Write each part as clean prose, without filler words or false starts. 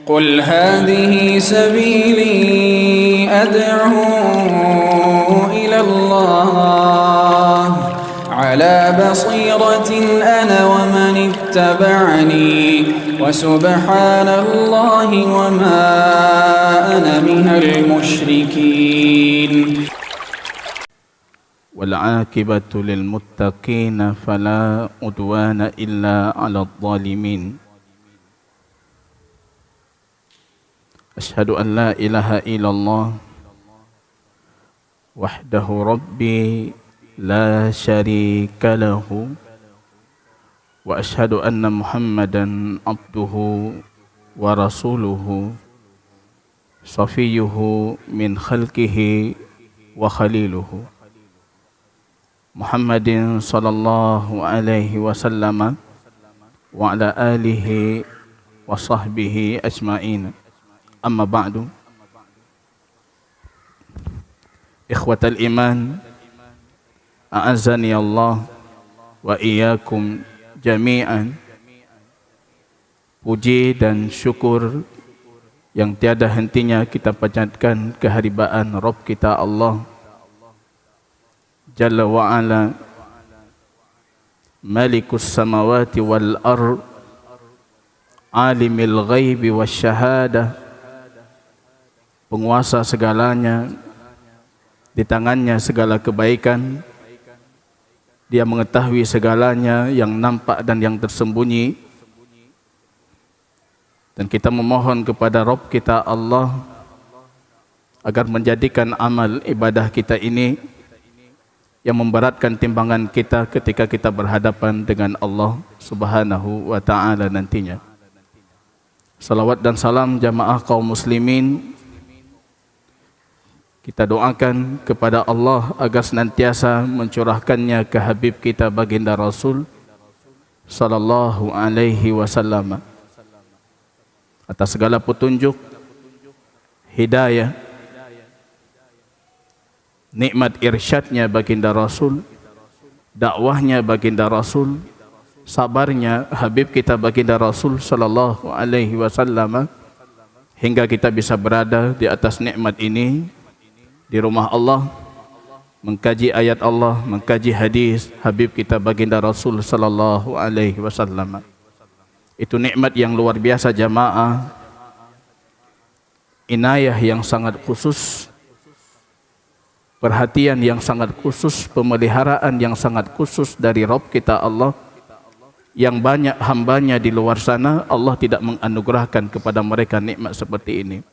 قل هذه سبيلي أدعو إلى الله على بصيرة أنا ومن اتبعني وسبحان الله وما أنا من المشركين. والعاقبة للمتقين فلا عدوان إلا على الظالمين. أشهد أن لا إله إلا الله وحده ربي لا شريك له وأشهد أن محمدا عبده ورسوله صفيه من خلقه وخليله محمد صلى الله عليه وسلم وعلى آله وصحبه أجمعين. Amma ba'du. Ikhwatal iman, a'azzani Allah wa iyyakum jami'an. Puji dan syukur yang tiada hentinya kita panjatkan kehadiran Rabb kita Allah Jalla wa ala, Malikus samawati wal ard, Alimil ghaibi wasyahadah, penguasa segalanya, di tangannya segala kebaikan, dia mengetahui segalanya yang nampak dan yang tersembunyi. Dan kita memohon kepada Rabb kita Allah agar menjadikan amal ibadah kita ini yang memberatkan timbangan kita ketika kita berhadapan dengan Allah Subhanahu wa ta'ala nantinya. Salawat dan salam jamaah kaum muslimin kita doakan kepada Allah agar senantiasa mencurahkannya ke Habib kita baginda Rasul sallallahu alaihi wasallam atas segala petunjuk, hidayah, nikmat irsyadnya baginda Rasul, dakwahnya baginda Rasul, sabarnya Habib kita baginda Rasul sallallahu alaihi wasallam hingga kita bisa berada di atas nikmat ini di rumah Allah, mengkaji ayat Allah, mengkaji hadis Habib kita baginda Rasul sallallahu alaihi wasallam. Itu nikmat yang luar biasa jamaah, inayah yang sangat khusus, perhatian yang sangat khusus, pemeliharaan yang sangat khusus dari Rabb kita Allah, yang banyak hambanya di luar sana Allah tidak menganugerahkan kepada mereka nikmat seperti ini.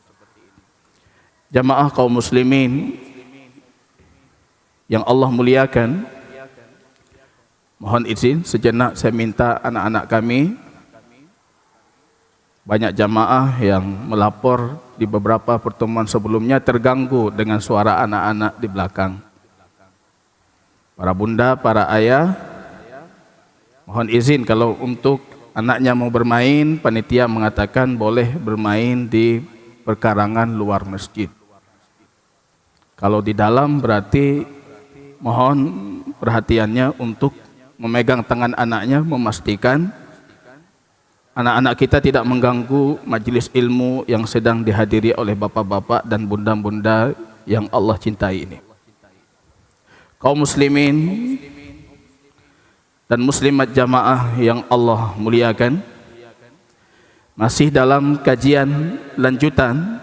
Jamaah kaum muslimin yang Allah muliakan, mohon izin sejenak saya minta anak-anak kami, banyak jamaah yang melapor di beberapa pertemuan sebelumnya terganggu dengan suara anak-anak di belakang. Para bunda, para ayah, mohon izin kalau untuk anaknya mau bermain, panitia mengatakan boleh bermain di perkarangan luar masjid. Kalau di dalam berarti mohon perhatiannya untuk memegang tangan anaknya, memastikan anak-anak kita tidak mengganggu majelis ilmu yang sedang dihadiri oleh bapak-bapak dan bunda-bunda yang Allah cintai ini. Kaum muslimin dan muslimat jamaah yang Allah muliakan, masih dalam kajian lanjutan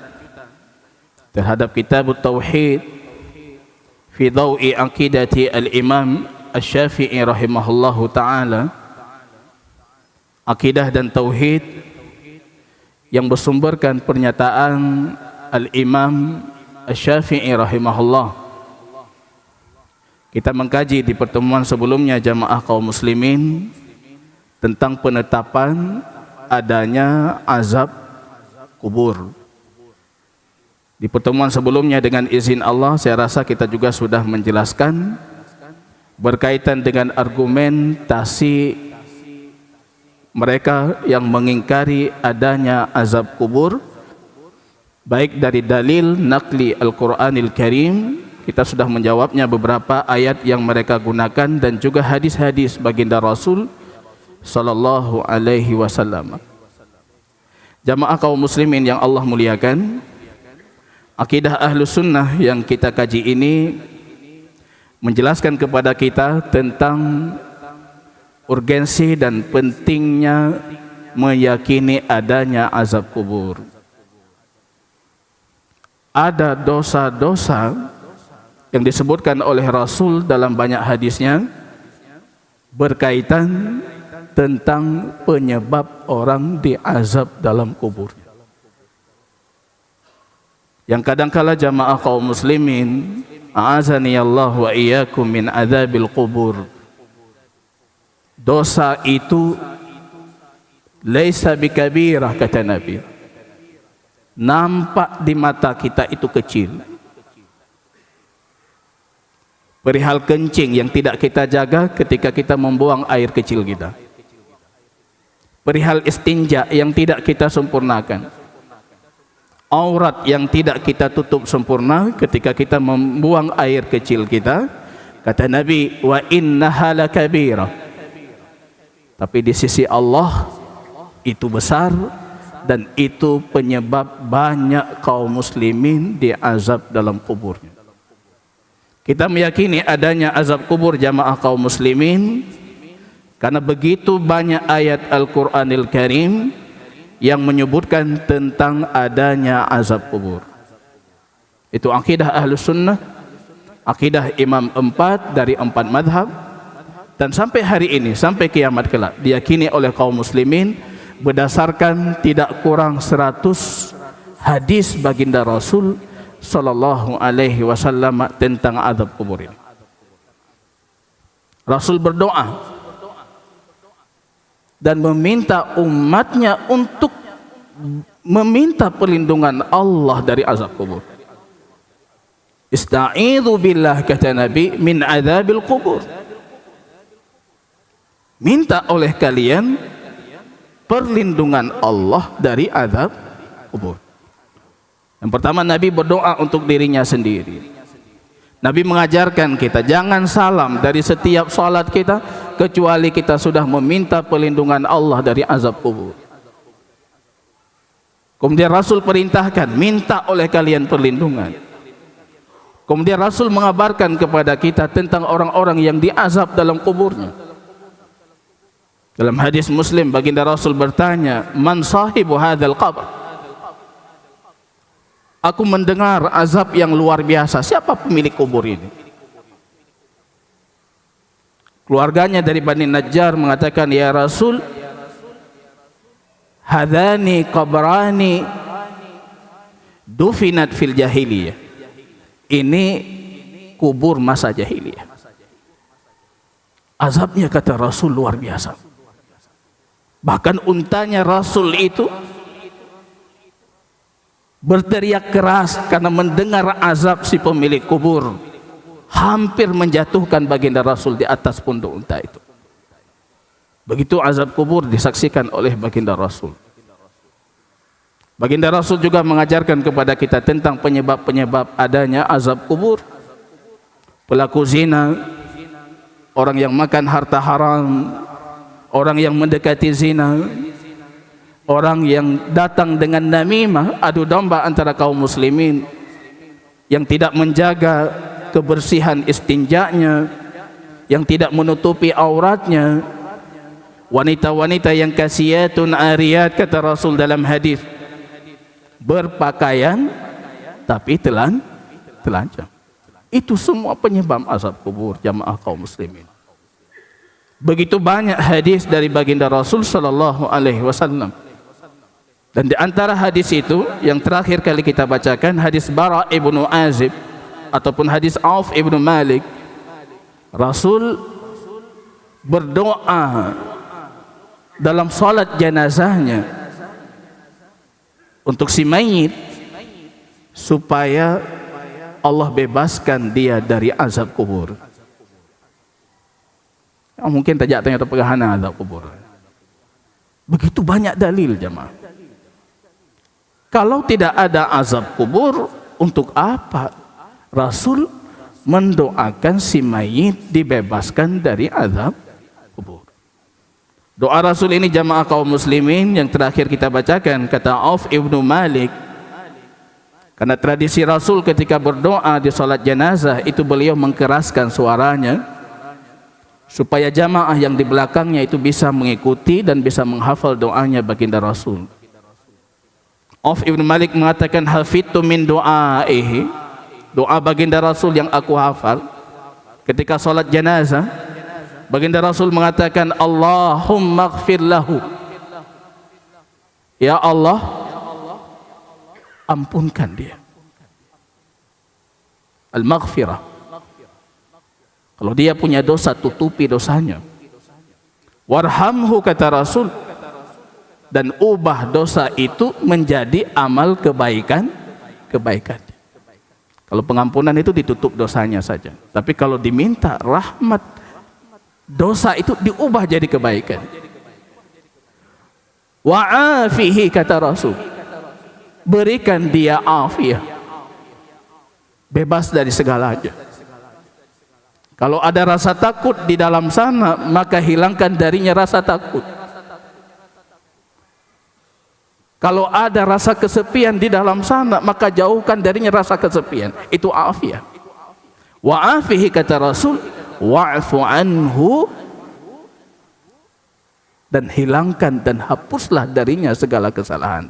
terhadap kitab Tauhid fi Dawi Aqidati Al-Imam Asy-Syafi'i rahimahullahu ta'ala, akidah dan tauhid yang bersumberkan pernyataan Al-Imam Asy-Syafi'i rahimahullah. Kita mengkaji di pertemuan sebelumnya jamaah kaum muslimin tentang penetapan adanya azab kubur. Di pertemuan sebelumnya dengan izin Allah saya rasa kita juga sudah menjelaskan berkaitan dengan argumentasi mereka yang mengingkari adanya azab kubur, baik dari dalil naqli Al-Quranil Karim, kita sudah menjawabnya beberapa ayat yang mereka gunakan, dan juga hadis-hadis baginda Rasul sallallahu alaihi wasallam. Jamaah kaum muslimin yang Allah muliakan, akidah Ahlus Sunnah yang kita kaji ini menjelaskan kepada kita tentang urgensi dan pentingnya meyakini adanya azab kubur. Ada dosa-dosa yang disebutkan oleh Rasul dalam banyak hadisnya berkaitan tentang penyebab orang diazab dalam kubur. Yang kadangkala jamaah kaum muslimin, a'azani Allah wa iyyakum min adzabil kubur, dosa itu laisa bikabirah, kata Nabi. Nampak di mata kita itu kecil. Perihal kencing yang tidak kita jaga ketika kita membuang air kecil kita. Perihal istinja yang tidak kita sempurnakan. Aurat yang tidak kita tutup sempurna ketika kita membuang air kecil kita. Kata Nabi, wa innaha lakabirah. Tapi di sisi Allah itu besar, dan itu penyebab banyak kaum muslimin diazab dalam kuburnya. Kita meyakini adanya azab kubur jamaah kaum muslimin karena begitu banyak ayat Al-Quranil Karim yang menyebutkan tentang adanya azab kubur. Itu akidah Ahlus Sunnah, akidah Imam 4 dari 4 madhab, dan sampai hari ini, sampai kiamat kelak diyakini oleh kaum muslimin berdasarkan tidak kurang 100 hadis baginda Rasul sallallahu alaihi wasallam tentang azab kubur ini. Rasul berdoa dan meminta umatnya untuk meminta perlindungan Allah dari azab kubur. Ista'idhu billah, kata Nabi, min azabil kubur. Minta oleh kalian perlindungan Allah dari azab kubur. Yang pertama, Nabi berdoa untuk dirinya sendiri. Nabi mengajarkan kita jangan salam dari setiap salat kita kecuali kita sudah meminta perlindungan Allah dari azab kubur. Kemudian Rasul perintahkan, minta oleh kalian perlindungan. Kemudian Rasul mengabarkan kepada kita tentang orang-orang yang diazab dalam kuburnya. Dalam hadis Muslim, baginda Rasul bertanya, man sahibu hadzal qabr? Aku mendengar azab yang luar biasa. Siapa pemilik kubur ini? Keluarganya dari Bani Najjar mengatakan, ya Rasul, hadani qabrani dufinat fil jahiliyah. Ini kubur masa jahiliyah. Azabnya, kata Rasul, luar biasa. Bahkan untanya Rasul itu berteriak keras karena mendengar azab si pemilik kubur, hampir menjatuhkan baginda Rasul di atas pundak unta itu. Begitu azab kubur disaksikan oleh baginda Rasul. Baginda Rasul juga mengajarkan kepada kita tentang penyebab-penyebab adanya azab kubur. Pelaku zina, orang yang makan harta haram, orang yang mendekati zina, orang yang datang dengan namimah, adu domba antara kaum muslimin, yang tidak menjaga kebersihan istinjanya, yang tidak menutupi auratnya, wanita-wanita yang kasiyatun ariyat, kata Rasul dalam hadis, berpakaian tapi telanjang. Itu semua penyebab azab kubur jamaah kaum muslimin. Begitu banyak hadis dari baginda Rasul sallallahu alaihi wasallam. Dan di antara hadis itu yang terakhir kali kita bacakan, hadis Bara ibnu Azib ataupun hadis Auf ibnu Malik. Rasul berdoa dalam salat jenazahnya untuk si mayit supaya Allah bebaskan dia dari azab kubur. Mungkin tajak tanya atau pegahana azab kubur. Begitu banyak dalil jemaah. Kalau tidak ada azab kubur, untuk apa Rasul mendoakan si mayit dibebaskan dari azab kubur? Doa Rasul ini jamaah kaum muslimin yang terakhir kita bacakan, kata Auf ibnu Malik, karena tradisi Rasul ketika berdoa di salat jenazah itu beliau mengkeraskan suaranya supaya jamaah yang di belakangnya itu bisa mengikuti dan bisa menghafal doanya baginda Rasul. Auf ibnu Malik mengatakan, hafidtu min doaihi, doa baginda Rasul yang aku hafal ketika salat jenazah. Baginda Rasul mengatakan, Allahumma ighfir lahu, ya Allah, ampunkan dia. Al-maghfirah, kalau dia punya dosa, tutupi dosanya. Warhamhu, kata Rasul, dan ubah dosa itu menjadi amal kebaikan. Kalau pengampunan itu ditutup dosanya saja, tapi kalau diminta rahmat, dosa itu diubah jadi kebaikan. Wa'afihi, kata Rasul, berikan dia afiah, bebas dari segalanya. Kalau ada rasa takut di dalam sana, maka hilangkan darinya rasa takut. Kalau ada rasa kesepian di dalam sana, maka jauhkan darinya rasa kesepian. Itu afiah. Wa'afihi, kata Rasul, wa'fu anhu, dan hilangkan dan hapuslah darinya segala kesalahan.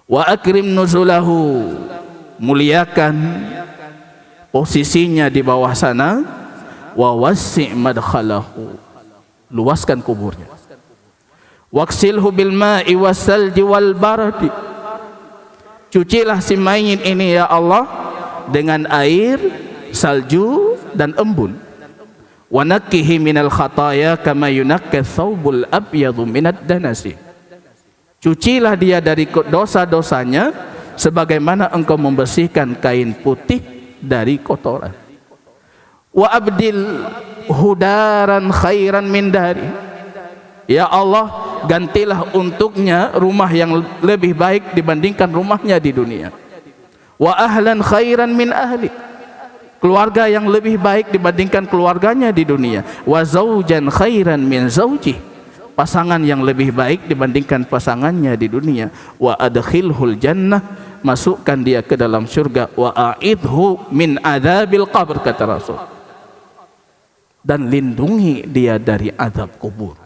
Wa akrim nuzulahu, muliakan posisinya di bawah sana. Wa wasi' madkhalahu, luaskan kuburnya. Waksilhu bil ma'i wassalji wal bardi, cucilah si mayit ini ya Allah dengan air, salju dan embun. Wa nakkihi minal khataya kama yunakka thawbul abyadu minad danasi, cucilah dia dari dosa-dosanya sebagaimana engkau membersihkan kain putih dari kotoran. Wa abdil hudaran khairan min dari, ya Allah, gantilah untuknya rumah yang lebih baik dibandingkan rumahnya di dunia. Wa ahlan khairan min ahli, keluarga yang lebih baik dibandingkan keluarganya di dunia. Wa zaujan khairan min zauji, pasangan yang lebih baik dibandingkan pasangannya di dunia. Wa adkhilhul jannah, masukkan dia ke dalam surga. Wa a'idhu min adzabil qabr, kata Rasul, dan lindungi dia dari azab kubur.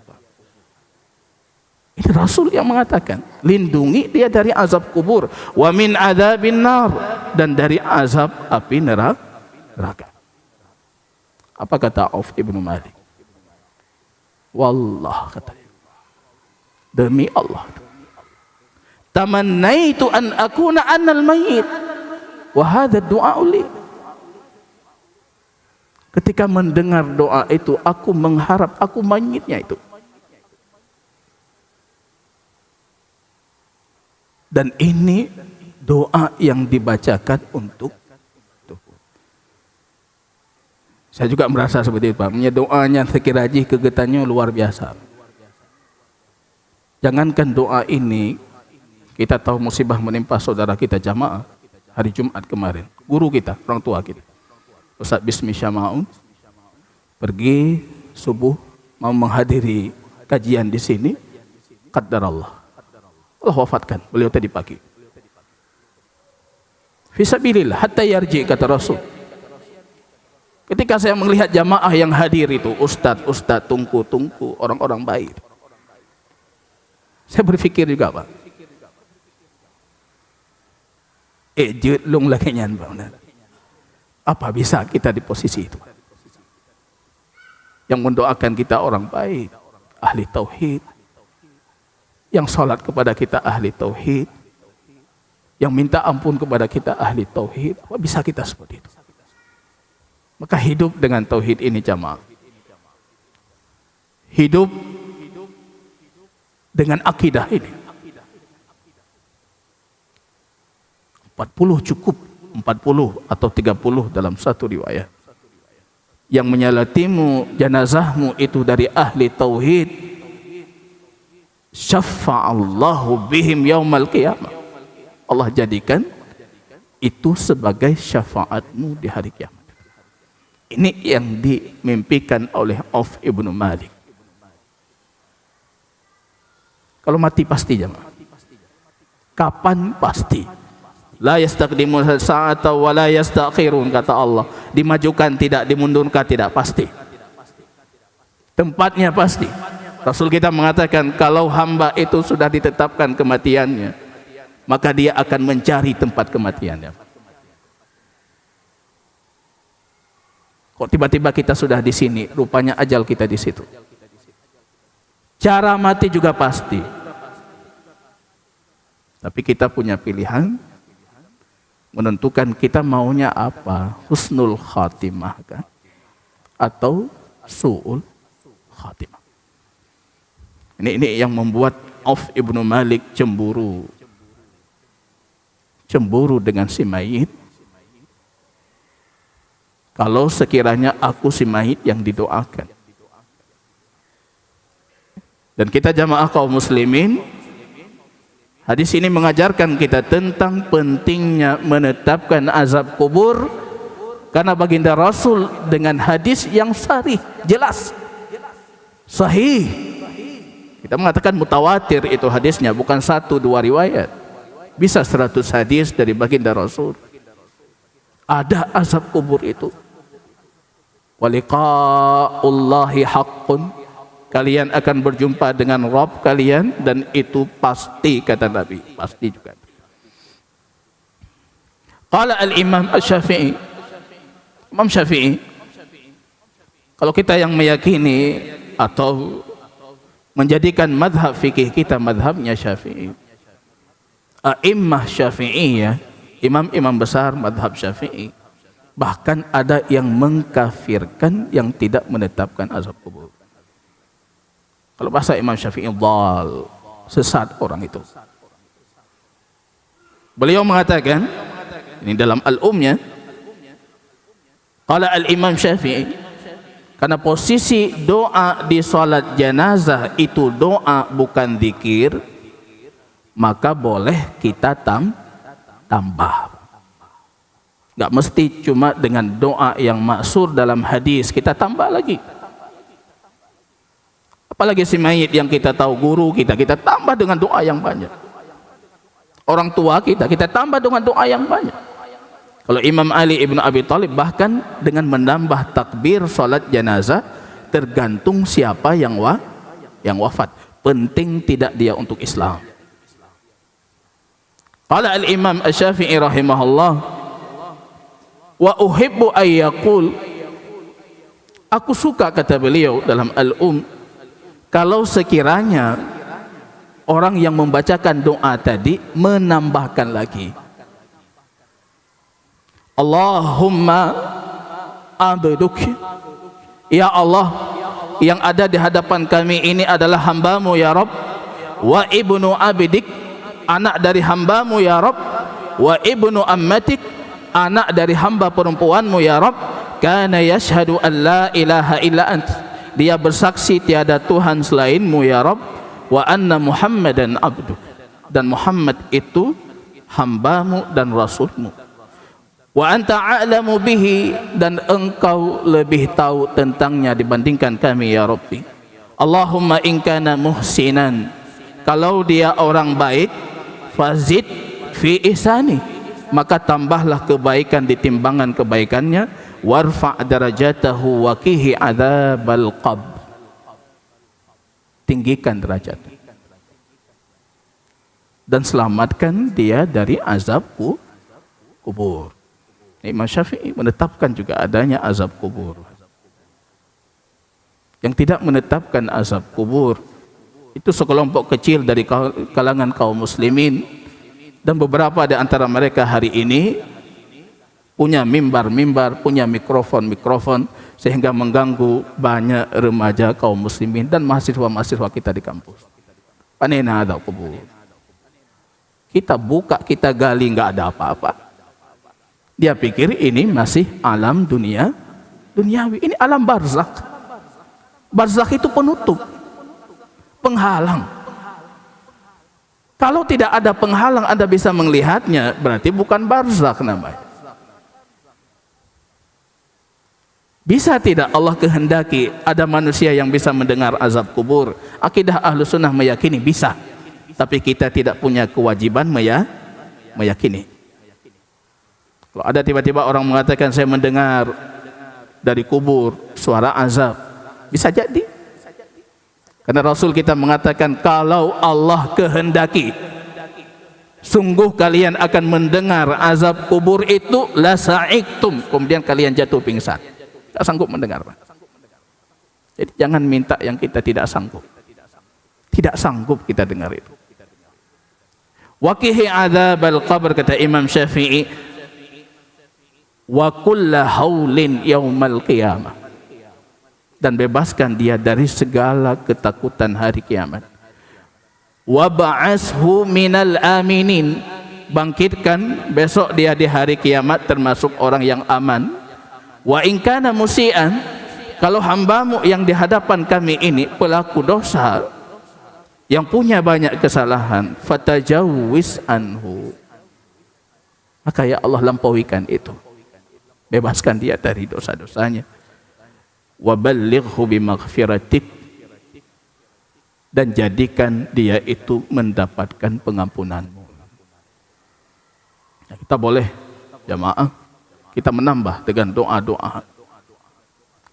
Ini Rasul yang mengatakan, lindungi dia dari azab kubur. Wa min adzabin nar, dan dari azab api neraka. Apa kata Auf ibnu Malik? Wallah, katanya, demi Allah, tamannaitu an akuna anal mayyit wa hadha du'a li. Ketika mendengar doa itu, aku mengharap aku mayitnya itu. Dan ini doa yang dibacakan untuk. Saya juga merasa seperti itu, Pak. Doanya Zikir Haji kegetannya luar biasa. Jangankan doa ini, kita tahu musibah menimpa saudara kita jamaah hari Jumat kemarin. Guru kita, orang tua kita, Ustaz Bismi Syama'un, pergi subuh mau menghadiri kajian di sini. Qaddarallah, Allah wafatkan beliau tadi pagi. Fisabilillah hatta yarji, kata Rasul. Ketika saya melihat jamaah yang hadir itu, ustadz, tungku, orang-orang baik, saya berpikir juga, Pak, jelung lagi nyan, apa bisa kita di posisi itu? Yang mendoakan kita orang baik, ahli tauhid, yang sholat kepada kita ahli tauhid, yang minta ampun kepada kita ahli tauhid. Apa bisa kita seperti itu? Maka hidup dengan tauhid ini jamaah. Hidup dengan akidah ini. 40 cukup, 40 atau 30 dalam satu riwayat. Yang menyalatimu jenazahmu itu dari ahli tauhid, syafa'allahu bihim yaumal qiyamah. Allah jadikan itu sebagai syafaatmu di hari kiamat. Ini yang dimimpikan oleh Auf ibnu Malik. Kalau mati pasti jemaah. Kapan? Pasti. La yastaqdimu sa'ata wa la yastakhirun, kata Allah. Dimajukan tidak, dimundurkan tidak, pasti. Tempatnya pasti. Rasul kita mengatakan kalau hamba itu sudah ditetapkan kematiannya, maka dia akan mencari tempat kematiannya. Kok tiba-tiba kita sudah di sini, rupanya ajal kita di situ. Cara mati juga pasti. Tapi kita punya pilihan menentukan kita maunya apa, husnul khatimah kan, atau su'ul khatimah. Ini yang membuat Auf ibnu Malik cemburu dengan si mayit. Kalau sekiranya aku si mayit yang didoakan. Dan kita jamaah kaum muslimin, hadis ini mengajarkan kita tentang pentingnya menetapkan azab kubur, karena baginda Rasul dengan hadis yang sahih, jelas, sahih. Kita mengatakan mutawatir itu hadisnya, bukan 1-2 riwayat. Bisa 100 hadis dari baginda Rasul. Ada azab kubur itu. Waliqa'ullahi haqqun. Kalian akan berjumpa dengan Rabb kalian, dan itu pasti, kata Nabi. Pasti juga. Qala al-Imam Asy-Syafi'i. Imam Syafi'i, kalau kita yang meyakini atau menjadikan madhab fikih kita madhabnya Syafi'i, a'immah Syafi'iyah, imam-imam besar madhab Syafi'i, bahkan ada yang mengkafirkan yang tidak menetapkan azab kubur. Kalau bahasa Imam Syafi'i, dhal, sesat orang itu. Beliau mengatakan, ini dalam al-umnya, qala al-Imam Syafi'i, karena posisi doa di salat jenazah itu doa bukan zikir, maka boleh kita tambah. Enggak mesti cuma dengan doa yang maksur dalam hadis, kita tambah lagi. Apalagi si mayit yang kita tahu guru kita tambah dengan doa yang banyak. Orang tua kita tambah dengan doa yang banyak. Kalau Imam Ali ibn Abi Thalib bahkan dengan menambah takbir salat jenazah, tergantung siapa yang wafat. Penting tidak dia untuk Islam. Qala al-Imam Asy-Syafi'i rahimahullah, wa uhibbu ay yaqul, aku suka, kata beliau dalam al-um, kalau sekiranya orang yang membacakan doa tadi menambahkan lagi, Allahumma abduk, ya Allah, yang ada di hadapan kami ini adalah hambamu ya Rabb, wa ibnu abidik, anak dari hambamu ya Rabb, wa ibnu ammatik, anak dari hamba perempuanmu ya Rabb, kana yashhadu an la ilaha illa ant, dia bersaksi tiada Tuhan selainmu ya Rabb, wa anna Muhammadan abduk, dan Muhammad itu hambamu dan rasulmu, wa anta a'lamu bihi, dan engkau lebih tahu tentangnya dibandingkan kami ya Rabbi. Allahumma in kana muhsinan, kalau dia orang baik, fazid fi ihsani, maka tambahlah kebaikan di timbangan kebaikannya, warfa' darajatahu wa qihi adzabal qabr, tinggikan derajatnya dan selamatkan dia dari azab kubur. Imam Syafi'i menetapkan juga adanya azab kubur. Yang tidak menetapkan azab kubur itu sekelompok kecil dari kalangan kaum muslimin, dan beberapa di antara mereka hari ini punya mimbar-mimbar, punya mikrofon sehingga mengganggu banyak remaja kaum muslimin dan mahasiswa-mahasiswa kita di kampus. Panena azab kubur. Kita buka, kita gali, enggak ada apa-apa. Dia pikir ini masih alam duniawi. Ini alam barzakh. Barzakh itu penutup, penghalang. Kalau tidak ada penghalang Anda bisa melihatnya, berarti bukan barzakh namanya. Bisa tidak Allah kehendaki ada manusia yang bisa mendengar azab kubur? Akidah Ahlus Sunnah meyakini bisa. tapi kita tidak punya kewajiban meyakini. Kalau ada tiba-tiba orang mengatakan saya mendengar dari kubur suara azab, bisa jadi. Karena Rasul kita mengatakan kalau Allah kehendaki, sungguh kalian akan mendengar azab kubur itu la sa'iktum, kemudian kalian jatuh pingsan. Tak sanggup mendengar. Jadi jangan minta yang kita tidak sanggup. Tidak sanggup kita dengar itu. Waqihi adzabal qabr, kata Imam Syafi'i, wa kulla haulin yaumal qiyamah, dan bebaskan dia dari segala ketakutan hari kiamat. Wa ba'ashu minal aminin, bangkitkan besok dia di hari kiamat termasuk orang yang aman. Wa in kana musian, kalau hambamu yang di hadapan kami ini pelaku dosa, yang punya banyak kesalahan, fatajawwiz anhu, maka ya Allah lampauikan itu, bebaskan dia dari dosa-dosanya. Wa ballighhu bimaghfiratik, dan jadikan dia itu mendapatkan pengampunanmu. Nah, kita boleh jamaah kita menambah dengan doa-doa.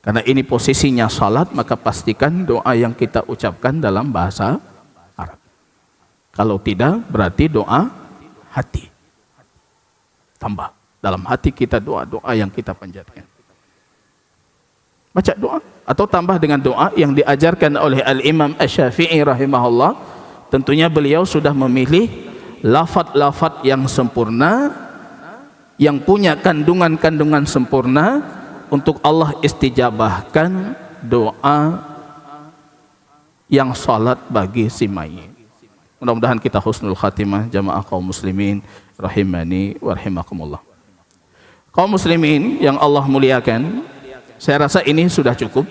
Karena ini posisinya salat, maka pastikan doa yang kita ucapkan dalam bahasa Arab. Kalau tidak, berarti doa hati. Tambah dalam hati kita doa-doa yang kita panjatkan. Baca doa atau tambah dengan doa yang diajarkan oleh Al-Imam Asy-Syafi'i rahimahullah. Tentunya beliau sudah memilih lafaz-lafaz yang sempurna, yang punya kandungan-kandungan sempurna untuk Allah istijabahkan doa yang salat bagi si mayit. Mudah-mudahan kita husnul khatimah jamaah kaum muslimin rahimani wa rahimakumullah. Kaum muslimin yang Allah muliakan, saya rasa ini sudah cukup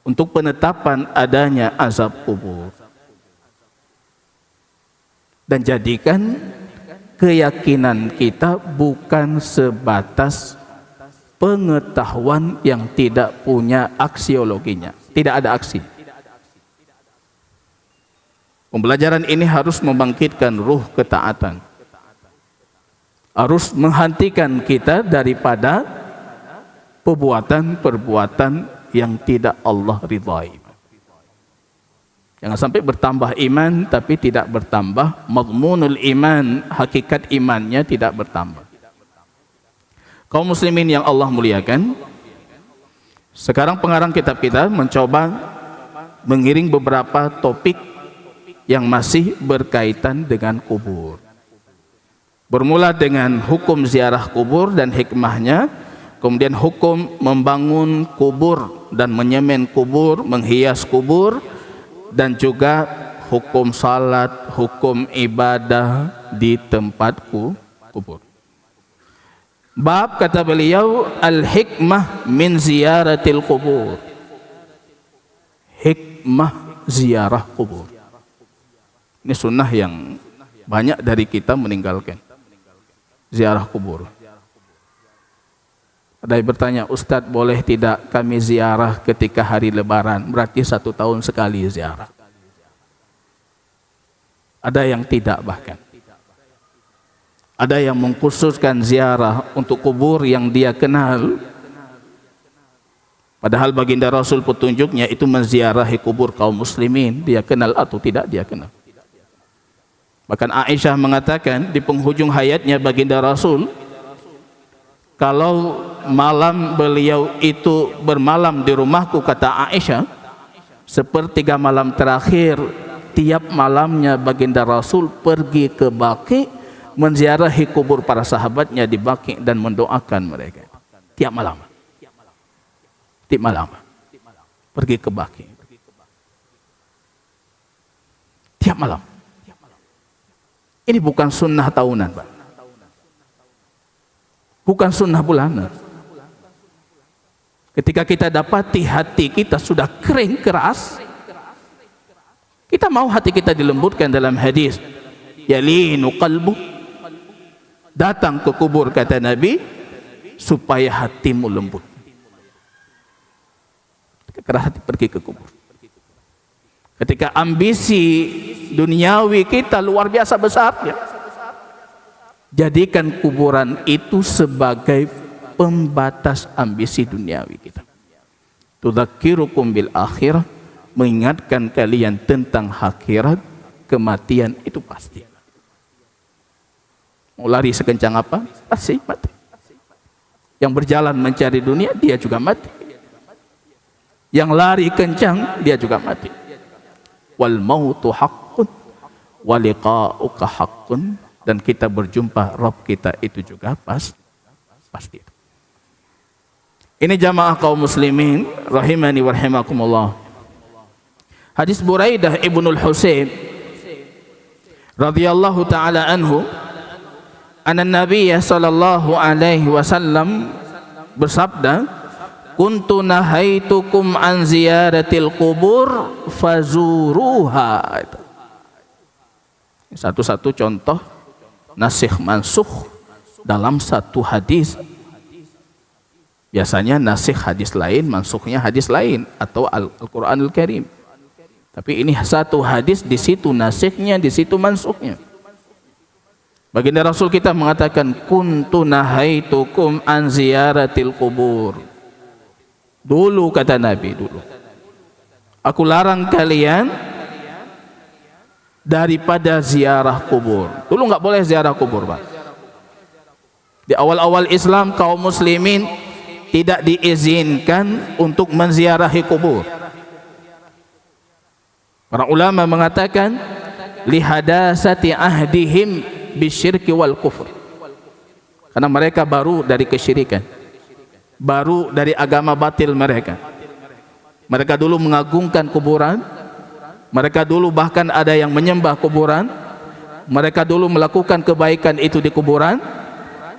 untuk penetapan adanya azab kubur. Dan jadikan keyakinan kita bukan sebatas pengetahuan yang tidak punya aksiologinya, tidak ada aksi. Pembelajaran ini harus membangkitkan ruh ketaatan, harus menghentikan kita daripada perbuatan-perbuatan yang tidak Allah ridhai. Jangan sampai bertambah iman tapi tidak bertambah madmunul iman, hakikat imannya tidak bertambah. Kaum muslimin yang Allah muliakan, sekarang pengarang kitab kita mencoba mengiring beberapa topik yang masih berkaitan dengan kubur. Bermula dengan hukum ziarah kubur dan hikmahnya, kemudian hukum membangun kubur dan menyemen kubur, menghias kubur, dan juga hukum salat, hukum ibadah di tempat kubur. Bab, kata beliau, al-hikmah min ziyaratil kubur. Hikmah ziarah kubur. Ini sunnah yang banyak dari kita meninggalkan. Ziarah kubur. Ada yang bertanya, Ustadz, boleh tidak kami ziarah ketika hari lebaran? Berarti 1 tahun sekali ziarah. Ada yang tidak bahkan. Ada yang mengkhususkan ziarah untuk kubur yang dia kenal. Padahal baginda Rasul petunjuknya itu menziarahi kubur kaum muslimin. Dia kenal atau tidak dia kenal. Bahkan Aisyah mengatakan di penghujung hayatnya baginda Rasul, kalau malam beliau itu bermalam di rumahku, kata Aisyah, sepertiga malam terakhir tiap malamnya baginda Rasul pergi ke Baqi, menziarahi kubur para sahabatnya di Baqi dan mendoakan mereka. Tiap malam. Tiap malam. Pergi ke Baqi. Tiap malam. Ini bukan sunnah tahunan, Pak. Bukan sunnah bulanan. Ketika kita dapati hati kita sudah kering keras, kita mau hati kita dilembutkan. Dalam hadis, yalinu qalbu, datang ke kubur, kata Nabi, supaya hatimu lembut. Keras hati, pergi ke kubur. Ketika ambisi duniawi kita luar biasa besarnya, jadikan kuburan itu sebagai pembatas ambisi duniawi kita. Tudzakirukum bil akhirah, mengingatkan kalian tentang akhirat, kematian itu pasti. Mau lari sekencang apa? Pasti mati. Yang berjalan mencari dunia, dia juga mati. Yang lari kencang, dia juga mati. Wal mautu haqqun wa liqa'uka haqqun, dan kita berjumpa Rabb kita itu juga pasti. Ini jamaah kaum muslimin rahimani wa rahimakumullah. Hadis Buraidah ibnul Husayb radhiyallahu taala anhu, anna Nabiy sallallahu alaihi wasallam bersabda, kuntu nahaitukum an ziyaratil qubur fazuruha. Satu-satu contoh nasikh mansukh dalam satu hadis. Biasanya nasikh hadis lain, mansukhnya hadis lain, atau Al-Quranul Karim. Tapi ini satu hadis, di situ nasikhnya, di situ mansukhnya. Baginda Rasul kita mengatakan, kuntu nahaitukum an ziyaratil qubur. Dulu kata Nabi, dulu aku larang kalian daripada ziarah kubur. Dulu nggak boleh ziarah kubur, Pak. Di awal-awal Islam, kaum muslimin tidak diizinkan untuk menziarahi kubur. Para ulama mengatakan lihadasati ahdihim bisyirki wal kufur, karena mereka baru dari kesyirikan, baru dari agama batil mereka. Mereka dulu mengagungkan kuburan, mereka dulu bahkan ada yang menyembah kuburan, mereka dulu melakukan kebaikan itu di kuburan.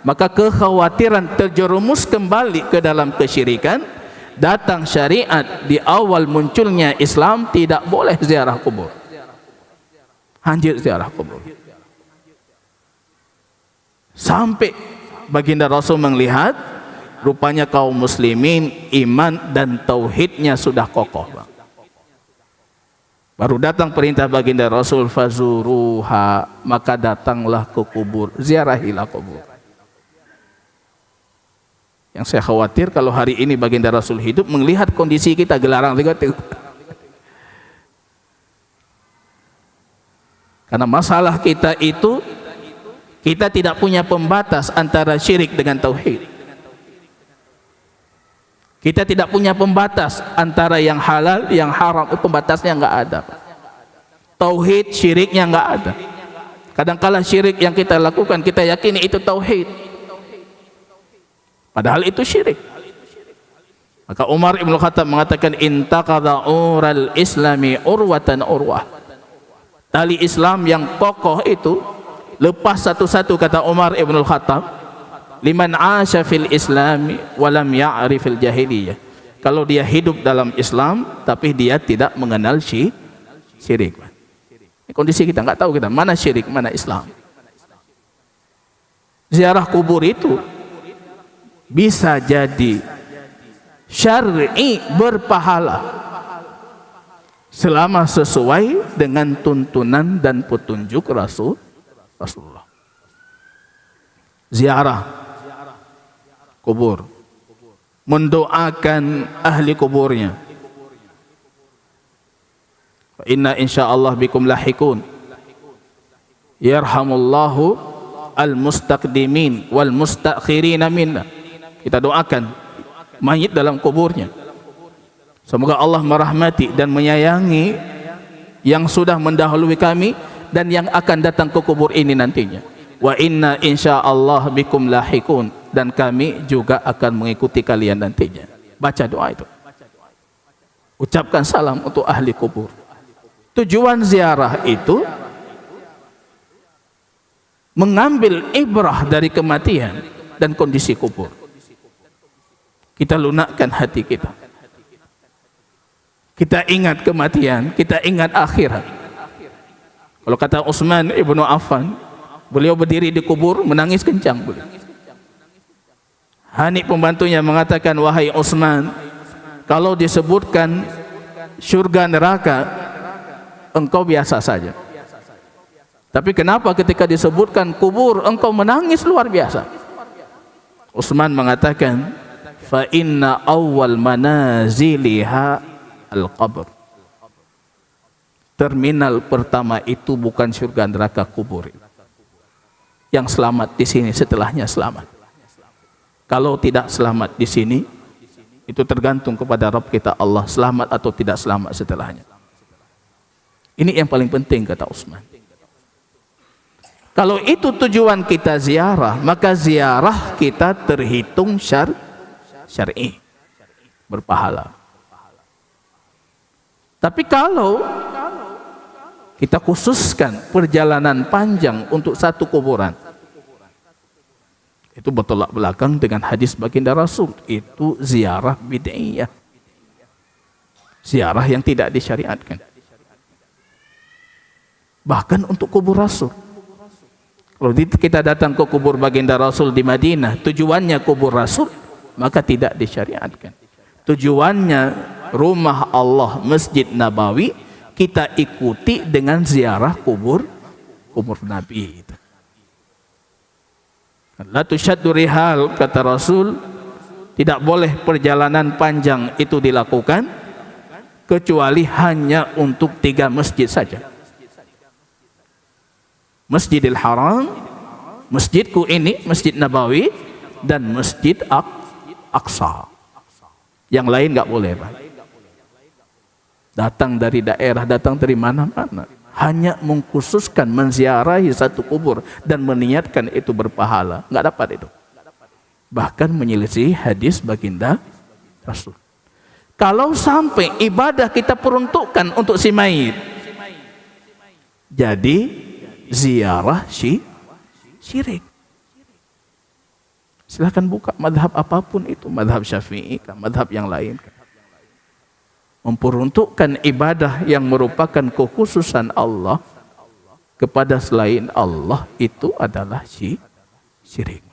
Maka kekhawatiran terjerumus kembali ke dalam kesyirikan, datang syariat di awal munculnya Islam, tidak boleh ziarah kubur, hancur ziarah kubur. Sampai baginda Rasul melihat rupanya kaum muslimin iman dan tauhidnya sudah kokoh, Bang. Baru datang perintah baginda Rasul, fazuruha, maka datanglah ke kubur, ziarahilah kubur. Yang saya khawatir kalau hari ini baginda Rasul hidup, melihat kondisi kita gelarang juga. Karena masalah kita itu, kita tidak punya pembatas antara syirik dengan tauhid. Kita tidak punya pembatas antara yang halal, yang haram. Pembatasnya enggak ada. Tauhid, syiriknya enggak ada. Kadang-kala syirik yang kita lakukan, kita yakini itu tauhid, padahal itu syirik. Maka Umar Ibn Khattab mengatakan, intaqadha ural islami urwatan urwah. Tali Islam yang kokoh itu lepas satu-satu, kata Umar Ibn Khattab, liman asya fil islami walam ya'rifil jahiliyah. Kalau dia hidup dalam Islam tapi dia tidak mengenal syirik. Ini kondisi kita, nggak tahu kita mana syirik, mana Islam. Ziarah kubur itu bisa jadi syar'i, berpahala selama sesuai dengan tuntunan dan petunjuk Rasulullah. Ziarah kubur, mendoakan ahli kuburnya. Inna insyaallah bikum lahikun, yarhamullahu al-mustaqdimin wal mustakhirina minna. Kita doakan mayit dalam kuburnya, semoga Allah merahmati dan menyayangi yang sudah mendahului kami dan yang akan datang ke kubur ini nantinya. Wa inna insyaallah bikum lahikun, dan kami juga akan mengikuti kalian nantinya. Baca doa itu, ucapkan salam untuk ahli kubur. Tujuan ziarah itu mengambil ibrah dari kematian dan kondisi kubur. Kita lunakkan hati kita, kita ingat kematian, kita ingat akhirat. Kalau kata Utsman ibnu Affan, beliau berdiri di kubur menangis kencang beliau. Hani pembantunya mengatakan, wahai Utsman, kalau disebutkan surga neraka, engkau biasa saja. Tapi kenapa ketika disebutkan kubur engkau menangis luar biasa? Utsman mengatakan, fa inna awwal manaziliha al-qabr. Terminal pertama itu bukan surga neraka, kubur. Yang selamat di sini, setelahnya selamat. Kalau tidak selamat di sini, itu tergantung kepada Rabb kita Allah, selamat atau tidak selamat setelahnya. Ini yang paling penting, kata Utsman. Kalau itu tujuan kita ziarah, maka ziarah kita terhitung syar'i, berpahala. Tapi kalau kita khususkan perjalanan panjang untuk satu kuburan, itu bertolak belakang dengan hadis baginda Rasul. Itu ziarah bid'iyah, ziarah yang tidak disyariatkan. Bahkan untuk kubur Rasul, kalau kita datang ke kubur baginda Rasul di Madinah, tujuannya kubur Rasul, maka tidak disyariatkan. Tujuannya rumah Allah, Masjid Nabawi, kita ikuti dengan ziarah kubur Nabi itu. La tusyaddu rihal, kata Rasul, tidak boleh perjalanan panjang itu dilakukan kecuali hanya untuk 3 masjid saja. Masjidil Haram, masjidku ini, Masjid Nabawi, dan Masjid Aqsa. Yang lain nggak boleh, Pak. Datang dari daerah, datang dari mana-mana, hanya mengkhususkan menziarahi satu kubur dan meniatkan itu berpahala, nggak dapat itu. Bahkan menyelisih hadis baginda Rasul. Kalau sampai ibadah kita peruntukkan untuk si mayit, jadi ziarah syirik. Silahkan buka madhab apapun itu, madhab Syafi'i, madhab yang lain. Memperuntukkan ibadah yang merupakan kekhususan Allah kepada selain Allah, itu adalah syirik.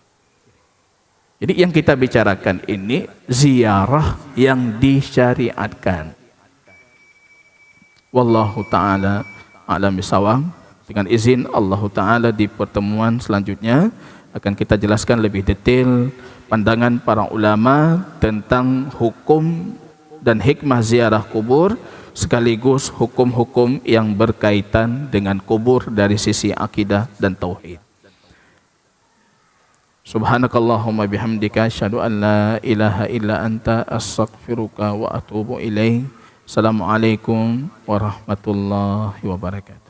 Jadi yang kita bicarakan ini ziarah yang disyariatkan. Wallahu ta'ala a'lam bishawab. Dengan izin Allah Ta'ala, di pertemuan selanjutnya akan kita jelaskan lebih detail pandangan para ulama tentang hukum dan hikmah ziarah kubur, sekaligus hukum-hukum yang berkaitan dengan kubur dari sisi akidah dan tauhid. Subhanakallahumma bihamdika asyhadu an la ilaha illa anta astaghfiruka wa atubu ilaik. Assalamualaikum warahmatullahi wabarakatuh.